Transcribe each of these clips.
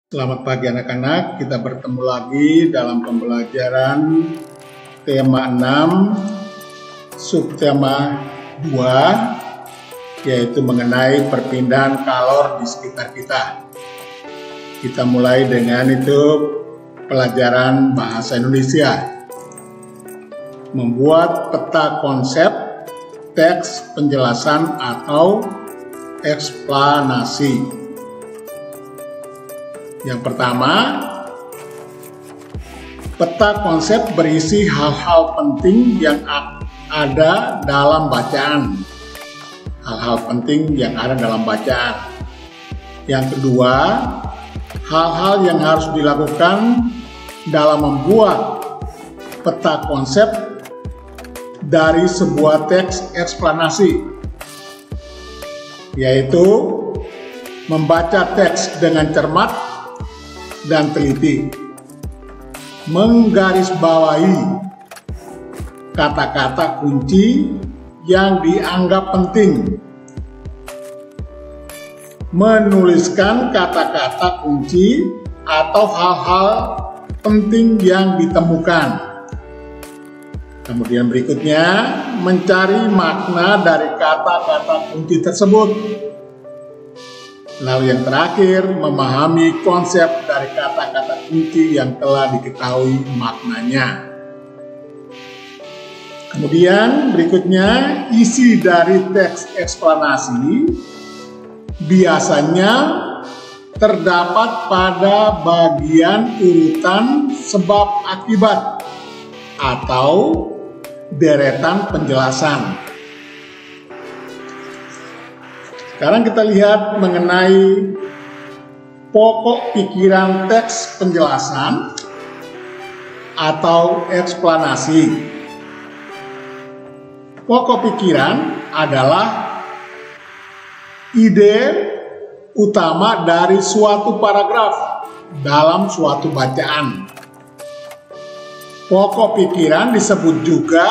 Selamat pagi anak-anak, kita bertemu lagi dalam pembelajaran tema 6, subtema 2, yaitu mengenai perpindahan kalor di sekitar kita. Kita mulai dengan itu pelajaran bahasa Indonesia. Membuat peta konsep, teks penjelasan atau eksplanasi. Yang pertama, peta konsep berisi hal-hal penting yang ada dalam bacaan. Hal-hal penting yang ada dalam bacaan. Yang kedua, hal-hal yang harus dilakukan dalam membuat peta konsep dari sebuah teks eksplanasi, yaitu membaca teks dengan cermat dan teliti, menggarisbawahi kata-kata kunci yang dianggap penting, menuliskan kata-kata kunci atau hal-hal penting yang ditemukan. Kemudian berikutnya, mencari makna dari kata-kata kunci tersebut. Lalu yang terakhir, memahami konsep dari kata-kata kunci yang telah diketahui maknanya. Kemudian berikutnya, isi dari teks eksplanasi biasanya terdapat pada bagian urutan sebab akibat atau deretan penjelasan. Sekarang kita lihat mengenai pokok pikiran teks penjelasan atau eksplanasi. Pokok pikiran adalah ide utama dari suatu paragraf dalam suatu bacaan. Pokok pikiran disebut juga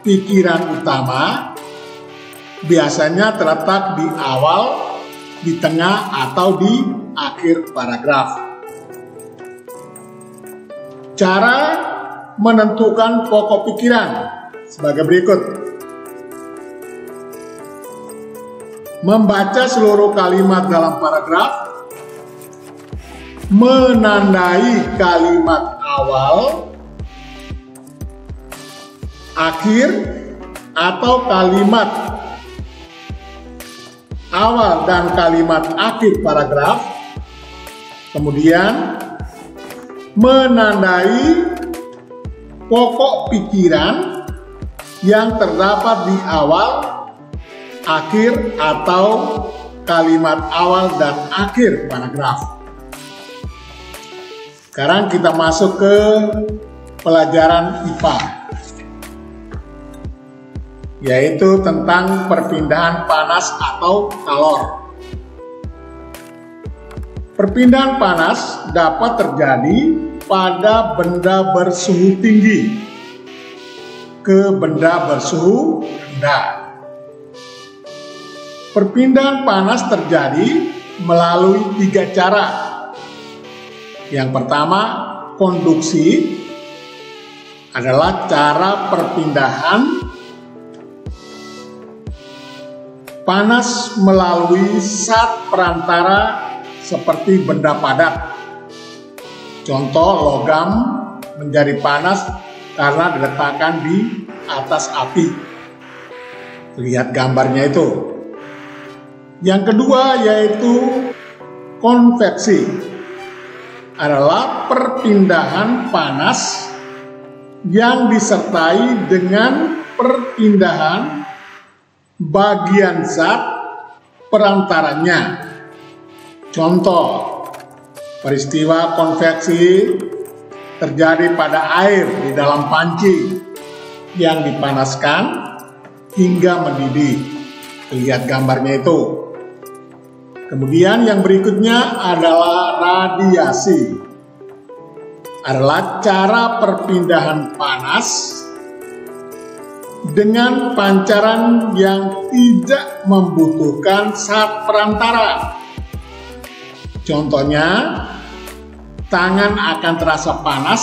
pikiran utama. Biasanya terletak di awal, di tengah, atau di akhir paragraf. Cara menentukan pokok pikiran sebagai berikut. Membaca seluruh kalimat dalam paragraf, menandai kalimat awal, akhir, atau kalimat awal dan kalimat akhir paragraf, kemudian menandai pokok pikiran yang terdapat di awal, akhir, atau kalimat awal dan akhir paragraf. Sekarang kita masuk ke pelajaran IPA, yaitu tentang perpindahan panas atau kalor. Perpindahan panas dapat terjadi pada benda bersuhu tinggi ke benda bersuhu rendah. Perpindahan panas terjadi melalui 3 cara. Yang pertama, konduksi adalah cara perpindahan panas melalui zat perantara seperti benda padat. Contoh, logam menjadi panas karena diletakkan di atas api. Lihat gambarnya itu. Yang kedua yaitu konveksi, adalah perpindahan panas yang disertai dengan perpindahan bagian zat perantaranya. Contoh, peristiwa konveksi terjadi pada air di dalam panci yang dipanaskan hingga mendidih. Lihat gambarnya itu. Kemudian yang berikutnya adalah radiasi, adalah cara perpindahan panas dengan pancaran yang tidak membutuhkan zat perantara. Contohnya, tangan akan terasa panas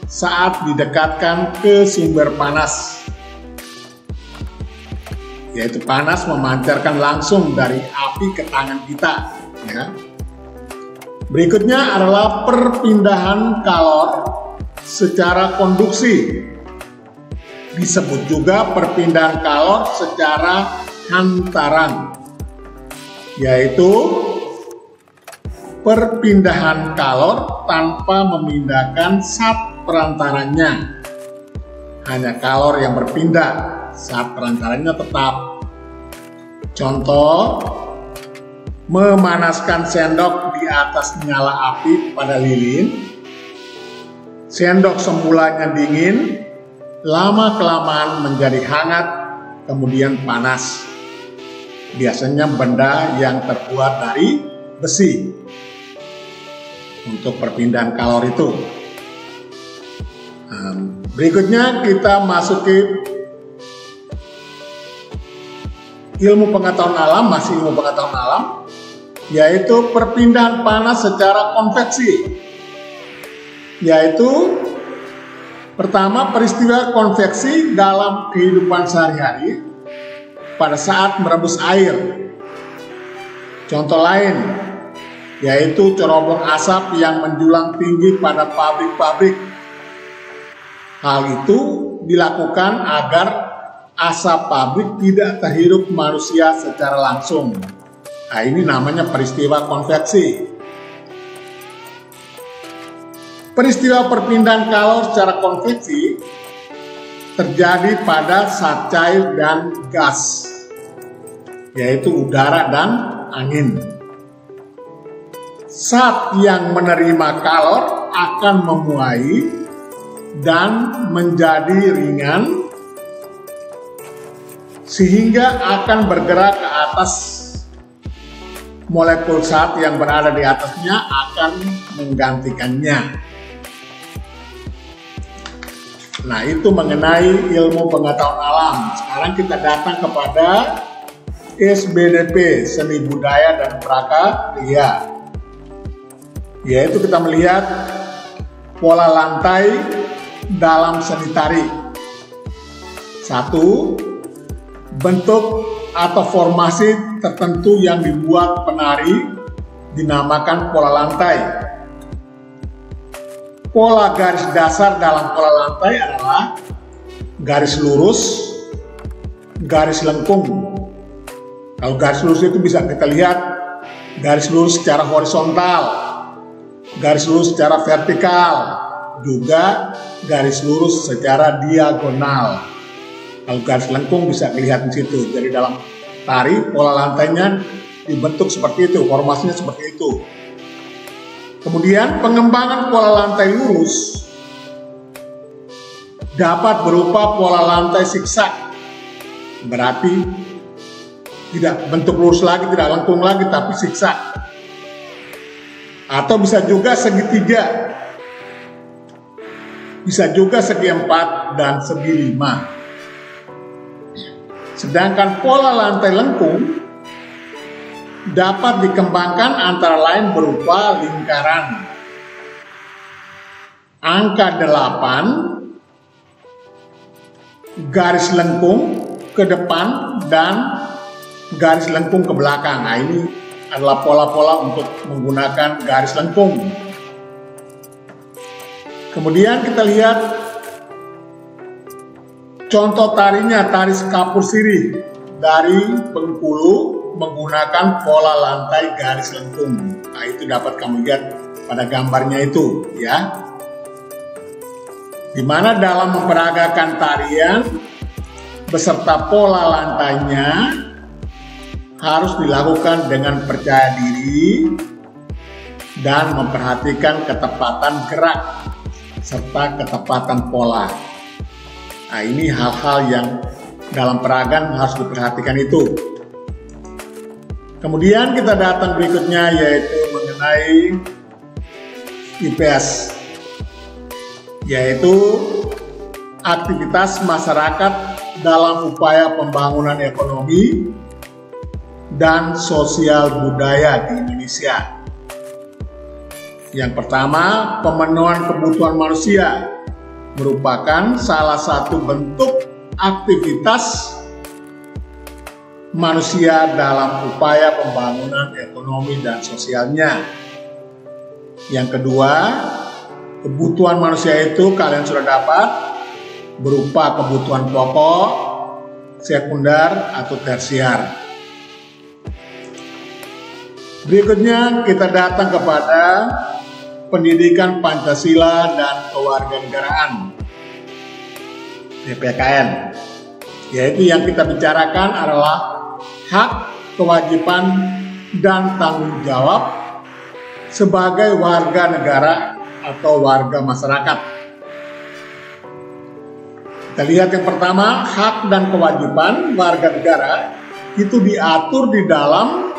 saat didekatkan ke sumber panas, yaitu panas memancarkan langsung dari api ke tangan kita, ya. Berikutnya adalah perpindahan kalor secara konduksi. Disebut juga perpindahan kalor secara hantaran, yaitu perpindahan kalor tanpa memindahkan zat perantaranya. Hanya kalor yang berpindah, zat perantaranya tetap. Contoh, memanaskan sendok di atas nyala api pada lilin. Sendok semulanya dingin, lama-kelamaan menjadi hangat, kemudian panas. Biasanya benda yang terbuat dari besi untuk perpindahan kalor itu. Berikutnya kita masuki ilmu pengetahuan alam, masih ilmu pengetahuan alam, yaitu perpindahan panas secara konveksi. Yaitu pertama, peristiwa konveksi dalam kehidupan sehari-hari pada saat merebus air. Contoh lain yaitu cerobong asap yang menjulang tinggi pada pabrik-pabrik. Hal itu dilakukan agar asap pabrik tidak terhirup manusia secara langsung. Nah, ini namanya peristiwa konveksi. Peristiwa perpindahan kalor secara konveksi terjadi pada zat cair dan gas, yaitu udara dan angin. Zat yang menerima kalor akan memuai dan menjadi ringan, sehingga akan bergerak ke atas. Molekul zat yang berada di atasnya akan menggantikannya. Nah, itu mengenai ilmu pengetahuan alam. Sekarang kita datang kepada SBDP, Seni Budaya dan Prakarya. Yaitu kita melihat pola lantai dalam seni tari. 1. Bentuk atau formasi tertentu yang dibuat penari dinamakan pola lantai. Pola garis dasar dalam pola lantai adalah garis lurus, garis lengkung. Kalau garis lurus itu bisa kita lihat garis lurus secara horizontal, garis lurus secara vertikal, juga garis lurus secara diagonal. Kalau garis lengkung bisa dilihat di situ. Jadi dalam tari pola lantainya dibentuk seperti itu, formasinya seperti itu. Kemudian pengembangan pola lantai lurus dapat berupa pola lantai zigzag, berarti tidak bentuk lurus lagi, tidak lengkung lagi, tapi zigzag. Atau bisa juga segitiga, bisa juga segi 4 dan segi 5. Sedangkan pola lantai lengkung dapat dikembangkan antara lain berupa lingkaran. Angka 8, garis lengkung ke depan dan garis lengkung ke belakang. Nah, ini adalah pola-pola untuk menggunakan garis lengkung. Kemudian kita lihat contoh tarinya, tari kapur sirih dari Bengkulu menggunakan pola lantai garis lengkung. Nah, itu dapat kamu lihat pada gambarnya itu, ya. Di mana dalam memperagakan tarian beserta pola lantainya harus dilakukan dengan percaya diri dan memperhatikan ketepatan gerak serta ketepatan pola. Nah, ini hal-hal yang dalam peragaan harus diperhatikan itu. Kemudian kita datang berikutnya yaitu mengenai IPS, yaitu aktivitas masyarakat dalam upaya pembangunan ekonomi dan sosial budaya di Indonesia. Yang pertama, pemenuhan kebutuhan manusia merupakan salah satu bentuk aktivitas manusia dalam upaya pembangunan ekonomi dan sosialnya. Yang kedua, kebutuhan manusia itu kalian sudah dapat berupa kebutuhan pokok, sekunder, atau tersier. Berikutnya kita datang kepada pendidikan Pancasila dan kewarganegaraan, PPKN, yaitu yang kita bicarakan adalah hak, kewajiban, dan tanggung jawab sebagai warga negara atau warga masyarakat. Kita lihat yang pertama, hak dan kewajiban warga negara itu diatur di dalam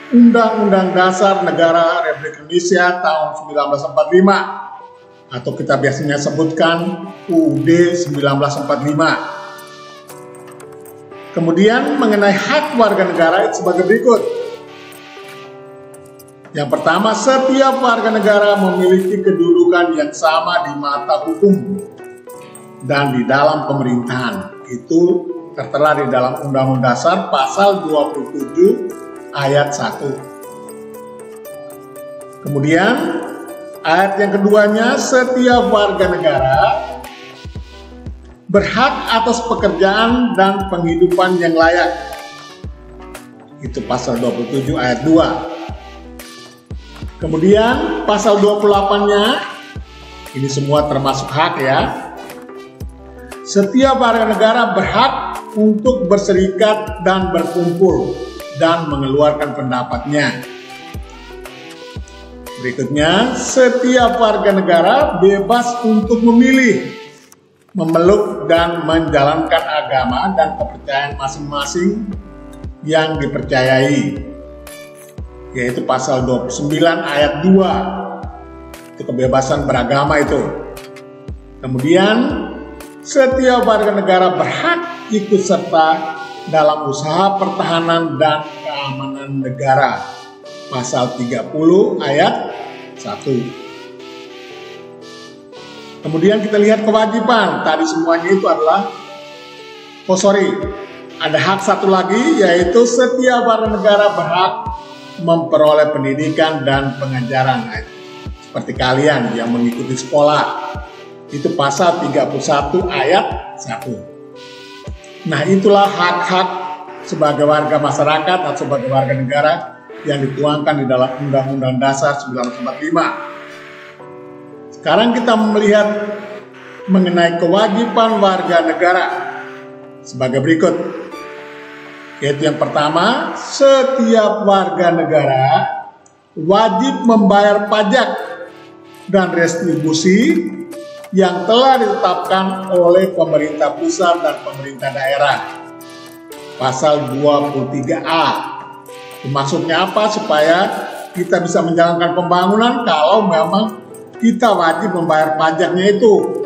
Undang-Undang Dasar Negara Republik Indonesia tahun 1945 atau kita biasanya sebutkan UUD 1945. Kemudian mengenai hak warga negara itu sebagai berikut. Yang pertama, setiap warga negara memiliki kedudukan yang sama di mata hukum dan di dalam pemerintahan. Itu tertera di dalam Undang-Undang Dasar pasal 27 ayat 1. Kemudian ayat yang keduanya, setiap warga negara berhak atas pekerjaan dan penghidupan yang layak. Itu pasal 27 ayat 2. Kemudian pasal 28-nya, ini semua termasuk hak ya. Setiap warga negara berhak untuk berserikat dan berkumpul dan mengeluarkan pendapatnya. Berikutnya, setiap warga negara bebas untuk memilih, memeluk, dan menjalankan agama dan kepercayaan masing-masing yang dipercayai, yaitu pasal 29 ayat 2. Itu kebebasan beragama itu. Kemudian, setiap warga negara berhak ikut serta dalam usaha pertahanan dan keamanan negara, pasal 30 ayat 1. Kemudian kita lihat kewajiban. Tadi semuanya itu adalah ada hak satu lagi, yaitu setiap warga negara berhak memperoleh pendidikan dan pengajaran. Seperti kalian yang mengikuti sekolah, itu pasal 31 ayat 1. Nah, itulah hak-hak sebagai warga masyarakat atau sebagai warga negara yang dituangkan di dalam Undang-Undang Dasar 1945. Sekarang kita melihat mengenai kewajiban warga negara sebagai berikut. Yaitu yang pertama, setiap warga negara wajib membayar pajak dan retribusi yang telah ditetapkan oleh pemerintah pusat dan pemerintah daerah. Pasal 23A. Maksudnya apa? Supaya kita bisa menjalankan pembangunan kalau memang kita wajib membayar pajaknya itu.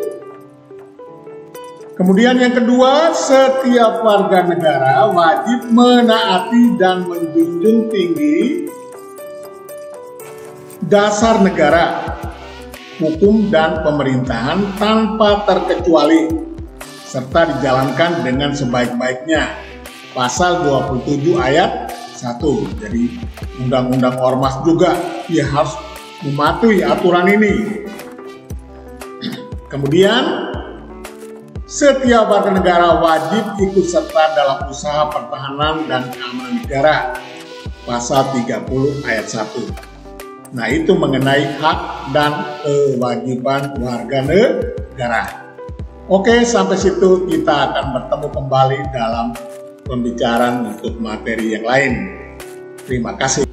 Kemudian yang kedua, setiap warga negara wajib menaati dan menjunjung tinggi dasar negara, hukum dan pemerintahan tanpa terkecuali, serta dijalankan dengan sebaik-baiknya. Pasal 27 ayat 1. Jadi undang-undang ormas juga dia harus mematuhi aturan ini. Kemudian setiap warga negara wajib ikut serta dalam usaha pertahanan dan keamanan negara. Pasal 30 ayat 1. Nah, itu mengenai hak dan kewajiban warga negara. Oke, sampai situ kita akan bertemu kembali dalam pembicaraan untuk materi yang lain. Terima kasih.